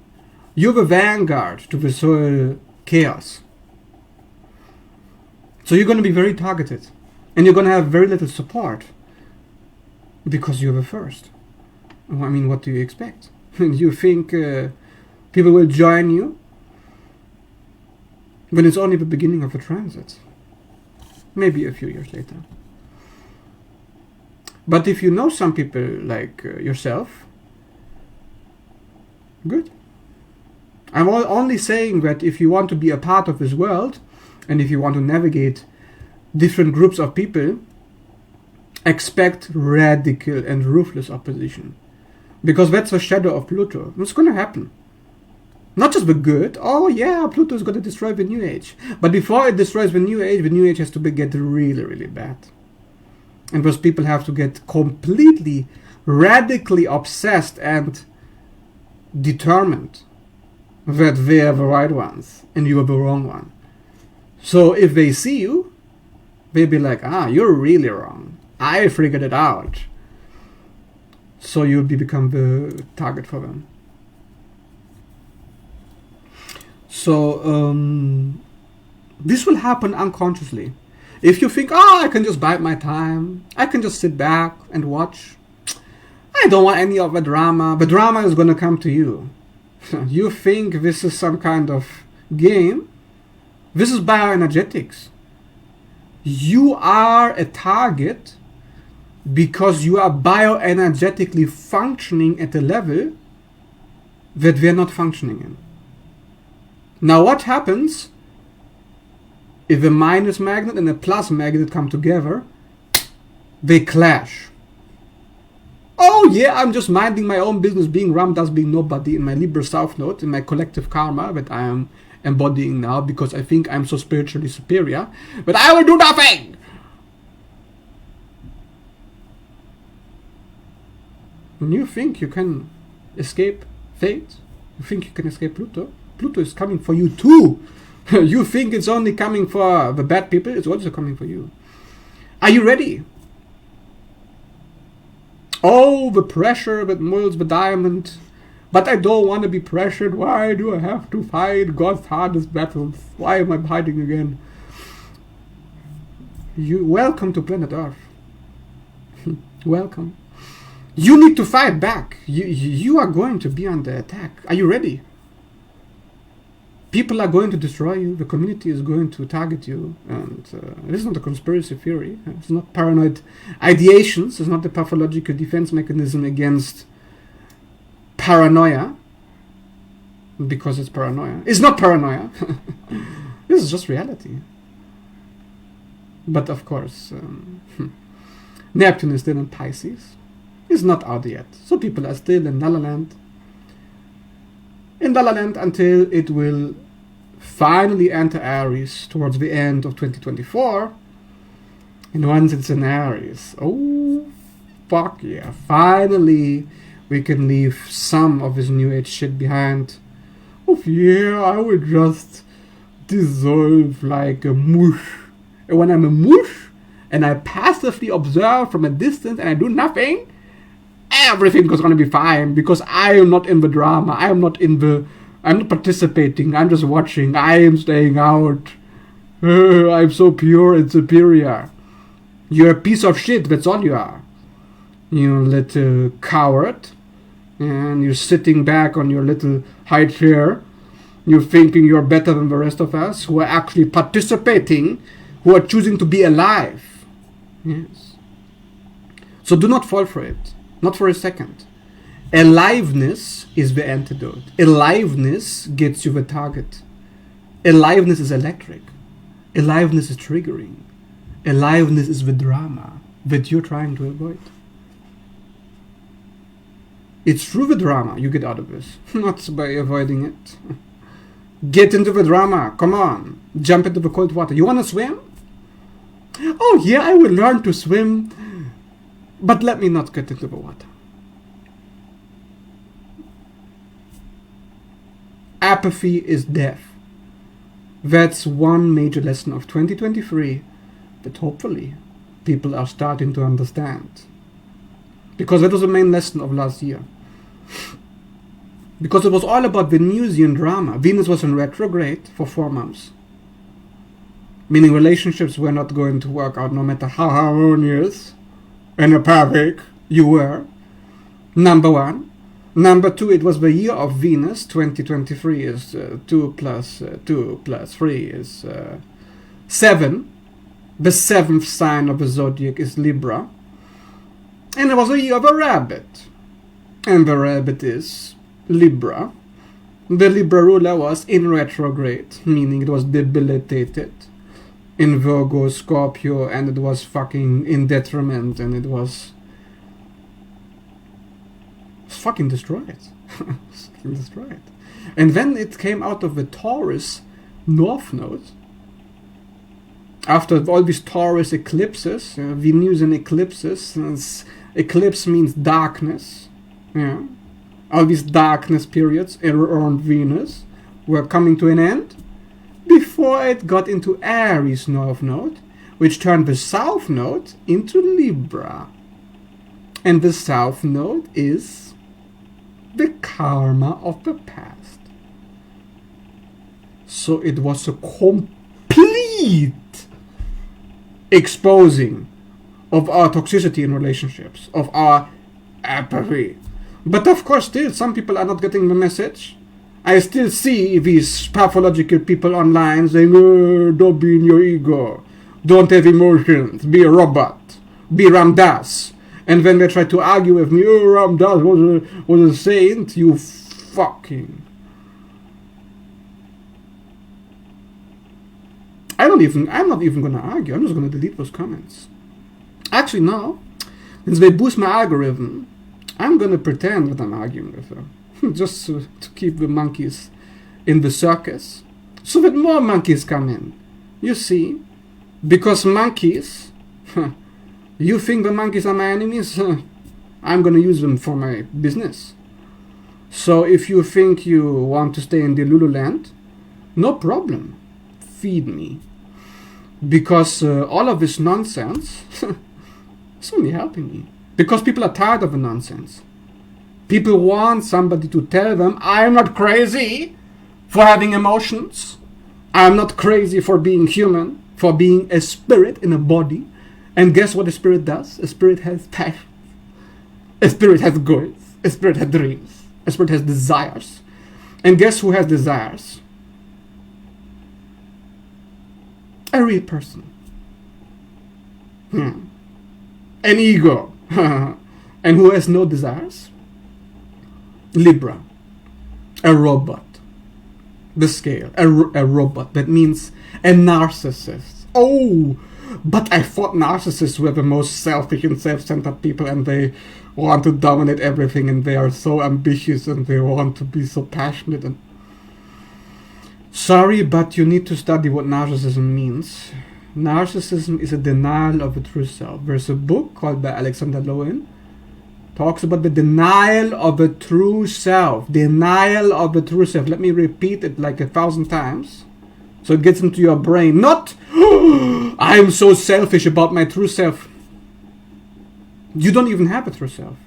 You're the vanguard to this whole chaos. So you're gonna be very targeted, and you're gonna have very little support, because you're the first. I mean, what do you expect? You think people will join you when it's only the beginning of a transit? Maybe a few years later. But if you know some people like yourself, good. I'm only saying that if you want to be a part of this world, and if you want to navigate different groups of people, expect radical and ruthless opposition. Because that's the shadow of Pluto. It's going to happen. Not just the good. Oh yeah, Pluto is going to destroy the New Age. But before it destroys the New Age has to get really, really bad. And those people have to get completely, radically obsessed and determined that they are the right ones and you are the wrong one. So if they see you, they'll be like, you're really wrong. I figured it out. So you'll become the target for them. So this will happen unconsciously. If you think, I can just bide my time, I can just sit back and watch, I don't want any of the drama is going to come to you. You think this is some kind of game? This is bioenergetics. You are a target because you are bioenergetically functioning at a level that we're not functioning in. Now what happens if a minus magnet and a plus magnet come together? They clash. Oh yeah, I'm just minding my own business, being Ram Das, being nobody in my Libra South Node, in my collective karma that I am embodying now because I think I'm so spiritually superior, but I will do nothing! And you think you can escape fate? You think you can escape Pluto? Pluto is coming for you too! You think it's only coming for the bad people? It's also coming for you. Are you ready? Oh, the pressure that molds the diamond. But I don't want to be pressured. Why do I have to fight God's hardest battles? Why am I hiding again? Welcome to planet Earth. Welcome. You need to fight back. You are going to be under attack. Are you ready? People are going to destroy you. The community is going to target you. And this is not a conspiracy theory. It's not paranoid ideations. It's not a pathological defense mechanism against paranoia. Because it's paranoia. It's not paranoia. This is just reality. But of course, Neptune is still in Pisces. It's not out yet. So people are still in La La Land. In La La Land until it will finally enter Aries towards the end of 2024. And once it's in Aries, oh fuck yeah, finally we can leave some of this new age shit behind. Oh yeah, I will just dissolve like a mush. And when I'm a mush and I passively observe from a distance and I do nothing, everything is going to be fine because I am not in the drama. I'm not participating. I'm just watching. I am staying out. I'm so pure and superior. You're a piece of shit. That's all you are. You little coward. And you're sitting back on your little high chair. You're thinking you're better than the rest of us who are actually participating, who are choosing to be alive. Yes. So do not fall for it. Not for a second. Aliveness is the antidote. Aliveness gets you the target. Aliveness is electric. Aliveness is triggering. Aliveness is the drama that you're trying to avoid. It's through the drama you get out of this, not by avoiding it. Get into the drama. Come on. Jump into the cold water. You want to swim? Oh yeah, I will learn to swim. But let me not get into the water. Apathy is death. That's one major lesson of 2023 that hopefully people are starting to understand. Because that was the main lesson of last year. Because it was all about Venusian drama. Venus was in retrograde for 4 months. Meaning relationships were not going to work out no matter how harmonious and empathic you were. Number one. Number two, it was the year of Venus. 2023 is 2 plus 2 plus 3 is 7. The 7th sign of the zodiac is Libra. And it was a year of a rabbit. And the rabbit is Libra. The Libra ruler was in retrograde, meaning it was debilitated in Virgo, Scorpio, and it was fucking in detriment, and it was fucking destroyed. Fucking destroyed. And then it came out of the Taurus North Node. After all these Taurus eclipses, Venusian eclipses, eclipse means darkness. Yeah. All these darkness periods around Venus were coming to an end before it got into Aries North Node, which turned the South Node into Libra. And the South Node is the karma of the past. So it was a complete exposing of our toxicity in relationships, of our apathy. But of course, still, some people are not getting the message. I still see these pathological people online saying, oh, don't be in your ego. Don't have emotions. Be a robot. Be Ram Dass. And when they try to argue with me, oh, Ram Dass was a saint, you fucking... I'm not even going to argue. I'm just going to delete those comments. Actually, no. Since they boost my algorithm, I'm going to pretend that I'm arguing with them. Just to keep the monkeys in the circus. So that more monkeys come in. You see? Because monkeys... You think the monkeys are my enemies? I'm going to use them for my business. So if you think you want to stay in the Lululand, no problem. Feed me. Because all of this nonsense, it's only helping me. Because people are tired of the nonsense. People want somebody to tell them, I'm not crazy for having emotions. I'm not crazy for being human, for being a spirit in a body. And guess what a spirit does? A spirit has passion. A spirit has goals. A spirit has dreams. A spirit has desires. And guess who has desires? A real person. An ego. And who has no desires? Libra. A robot. The scale. A robot. That means a narcissist. Oh, but I thought narcissists were the most selfish and self-centered people, and they want to dominate everything, and they are so ambitious, and they want to be so passionate. And sorry, but you need to study what narcissism means. Narcissism is a denial of the true self. There's a book called by Alexander Lowen, talks about the denial of the true self. Denial of the true self. Let me repeat it like 1,000 times, so it gets into your brain. Not, oh, I'm so selfish about my true self. You don't even have a true self.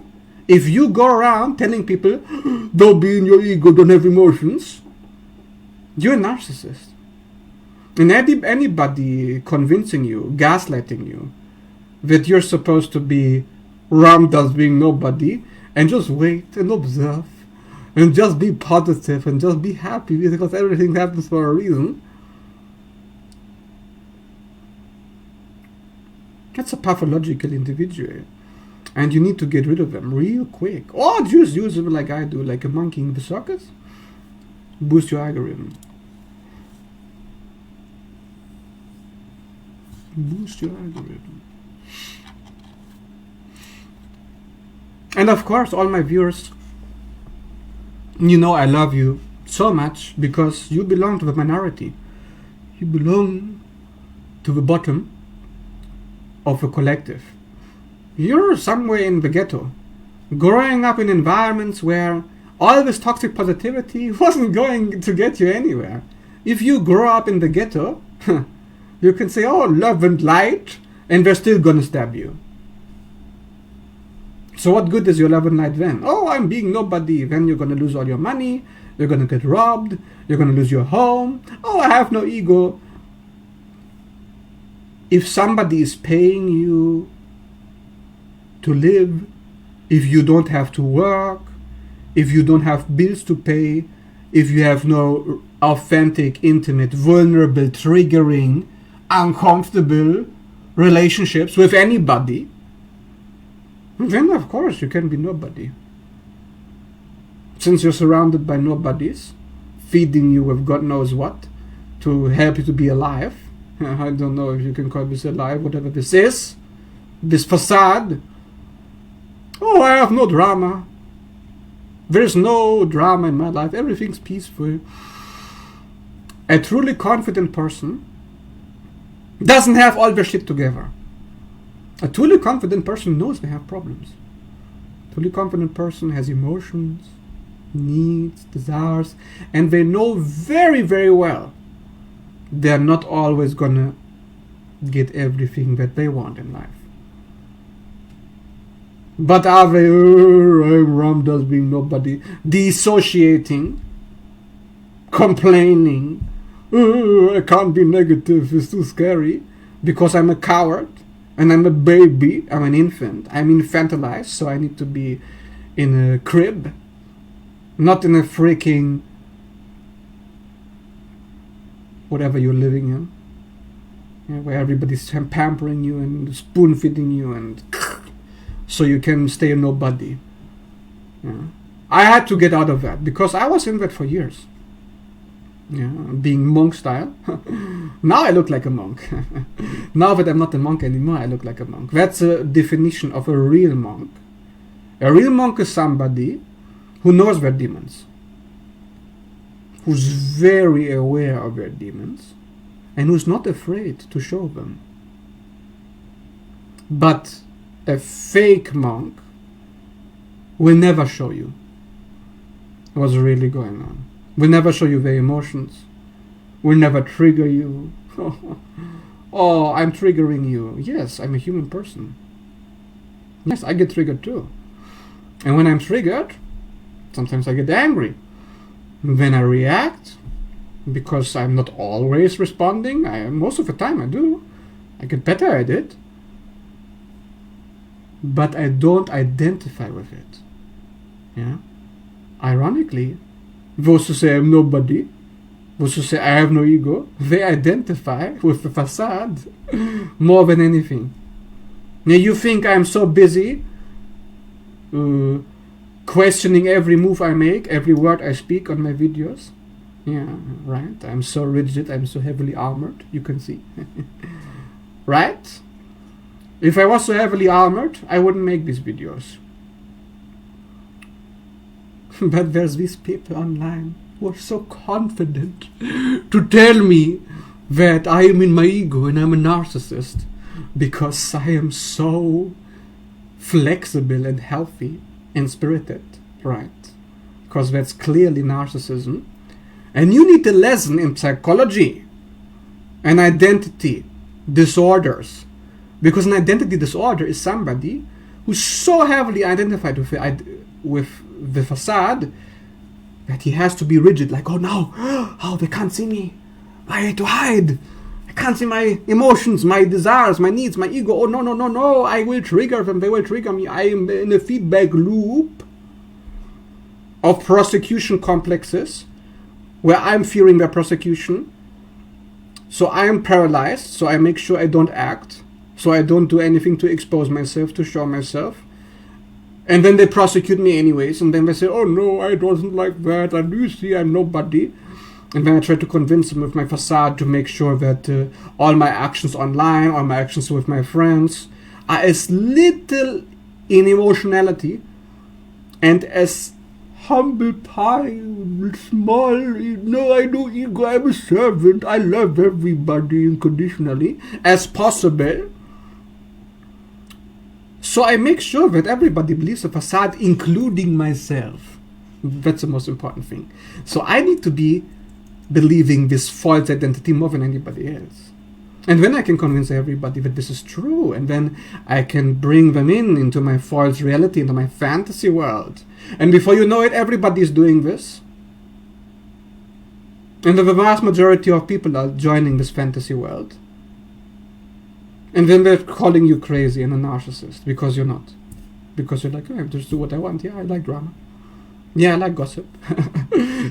If you go around telling people, don't be in your ego, don't have emotions, you're a narcissist. And anybody convincing you, gaslighting you, that you're supposed to be Ram does being nobody, and just wait and observe, and just be positive, and just be happy, because everything happens for a reason. That's a pathological individual, and you need to get rid of them real quick. Or just use them like I do, like a monkey in the circus. Boost your algorithm. Boost your algorithm. And of course, all my viewers, you know I love you so much because you belong to the minority. You belong to the bottom of a collective. You're somewhere in the ghetto, growing up in environments where all this toxic positivity wasn't going to get you anywhere. If you grow up in the ghetto, you can say, oh, love and light, and they're still gonna stab you. So what good is your love and light then? Oh, I'm being nobody. Then you're gonna lose all your money, you're gonna get robbed, you're gonna lose your home. Oh, I have no ego. If somebody is paying you to live, if you don't have to work, if you don't have bills to pay, if you have no authentic, intimate, vulnerable, triggering, uncomfortable relationships with anybody, then of course you can be nobody. Since you're surrounded by nobodies, feeding you with God knows what, to help you to be alive. I don't know if you can call this alive, whatever this is. This facade. Oh, I have no drama. There's no drama in my life. Everything's peaceful. A truly confident person doesn't have all their shit together. A truly confident person knows they have problems. A truly confident person has emotions, needs, desires, and they know very, very well they're not always gonna get everything that they want in life. But are they, Ram does being nobody, dissociating, complaining, I can't be negative, it's too scary, because I'm a coward, and I'm a baby, I'm an infant, I'm infantilized, so I need to be in a crib, not in a freaking whatever you're living in, where everybody's pampering you and spoon feeding you, and so you can stay a nobody. I had to get out of that because I was in that for years. Being monk style. Now I look like a monk. Now that I'm not a monk anymore, I look like a monk. That's a definition of a real monk. A real monk is somebody who knows their demons, who's very aware of their demons, and who's not afraid to show them. But a fake monk will never show you what's really going on. Will never show you their emotions. Will never trigger you. Oh, I'm triggering you. Yes, I'm a human person. Yes, I get triggered too. And when I'm triggered, sometimes I get angry. Then I react, because I'm not always responding. Most of the time I do. I get better at it. But I don't identify with it. Ironically, those who say I'm nobody, those who say I have no ego, they identify with the facade more than anything. Now you think I'm so busy questioning every move I make, every word I speak on my videos? Yeah, right. I'm so rigid, I'm so heavily armored, you can see. Right? If I was so heavily armored, I wouldn't make these videos. But there's these people online who are so confident to tell me that I am in my ego and I'm a narcissist because I am so flexible and healthy and spirited, right? Because that's clearly narcissism. And you need a lesson in psychology and identity disorders. Because an identity disorder is somebody who's so heavily identified with the facade that he has to be rigid, like, oh no, oh, they can't see me, I had to hide, I can't see my emotions, my desires, my needs, my ego, oh no, I will trigger them, they will trigger me. I am in a feedback loop of prosecution complexes where I'm fearing their prosecution, so I am paralyzed, so I make sure I don't act, so I don't do anything to expose myself, to show myself. And then they prosecute me anyways, and then they say, oh no, I wasn't like that, and you see, I'm nobody. And then I try to convince them with my facade to make sure that all my actions online, all my actions with my friends are as little in emotionality and as humble pie, small, no, I know ego, I'm a servant, I love everybody unconditionally, as possible. So I make sure that everybody believes the facade, including myself. That's the most important thing. So I need to be believing this false identity more than anybody else. And then I can convince everybody that this is true. And then I can bring them into my false reality, into my fantasy world. And before you know it, everybody is doing this. And the vast majority of people are joining this fantasy world. And then they're calling you crazy and a narcissist because you're not. Because you're like, oh, I just do what I want. Yeah, I like drama. Yeah, I like gossip.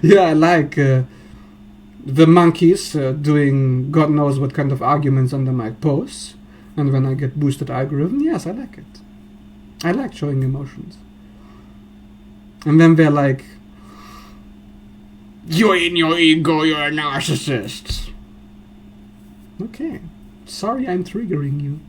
Yeah, I like the monkeys doing God knows what kind of arguments under my posts. And when I get boosted algorithm, yes, I like it. I like showing emotions. And then they're like, you're in your ego, you're a narcissist. Okay. Sorry I'm triggering you.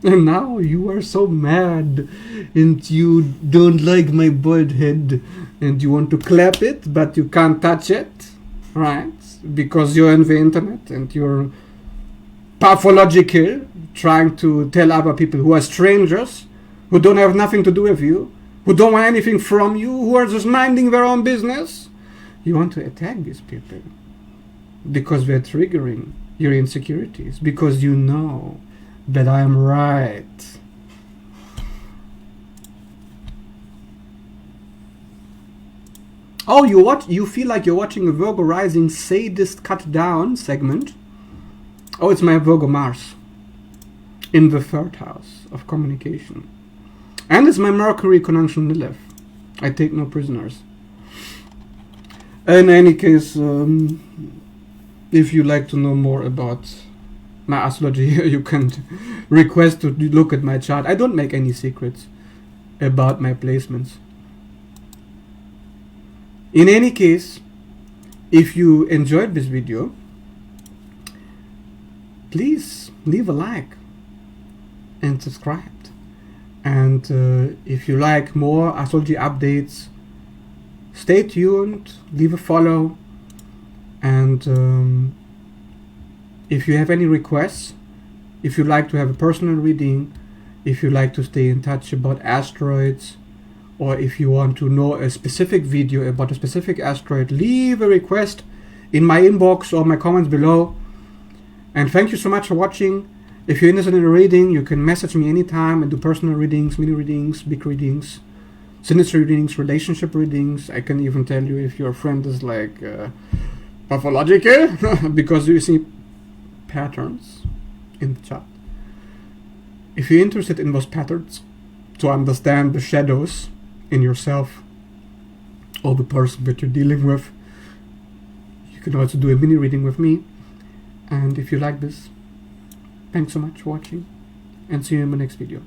And now you are so mad and you don't like my bald head and you want to clap it but you can't touch it, right? Because you're on the internet and you're pathological, trying to tell other people who are strangers, who don't have nothing to do with you, who don't want anything from you, who are just minding their own business. You want to attack these people because they're triggering your insecurities, because you know that I am right. Oh, you feel like you're watching a Virgo Rising Sadist Cut Down segment? Oh, it's my Virgo Mars in the 3rd house of communication. And it's my Mercury conjunction Lilith. I take no prisoners. In any case, if you like to know more about my astrology, you can request to look at my chart. I don't make any secrets about my placements. In any case, if you enjoyed this video, please leave a like and subscribe. And if you like more astrology updates, stay tuned, leave a follow. And if you have any requests, if you like to have a personal reading, if you like to stay in touch about asteroids, or if you want to know a specific video about a specific asteroid, leave a request in my inbox or my comments below. And thank you so much for watching. If you're interested in a reading, you can message me anytime and do personal readings, mini readings, big readings, sinister readings, relationship readings. I can even tell you if your friend is like pathological because you see patterns in the chat. If you're interested in those patterns to understand the shadows in yourself or the person that you're dealing with, You can also do a mini reading with me. And if you like this, thanks so much for watching, and see you in my next video.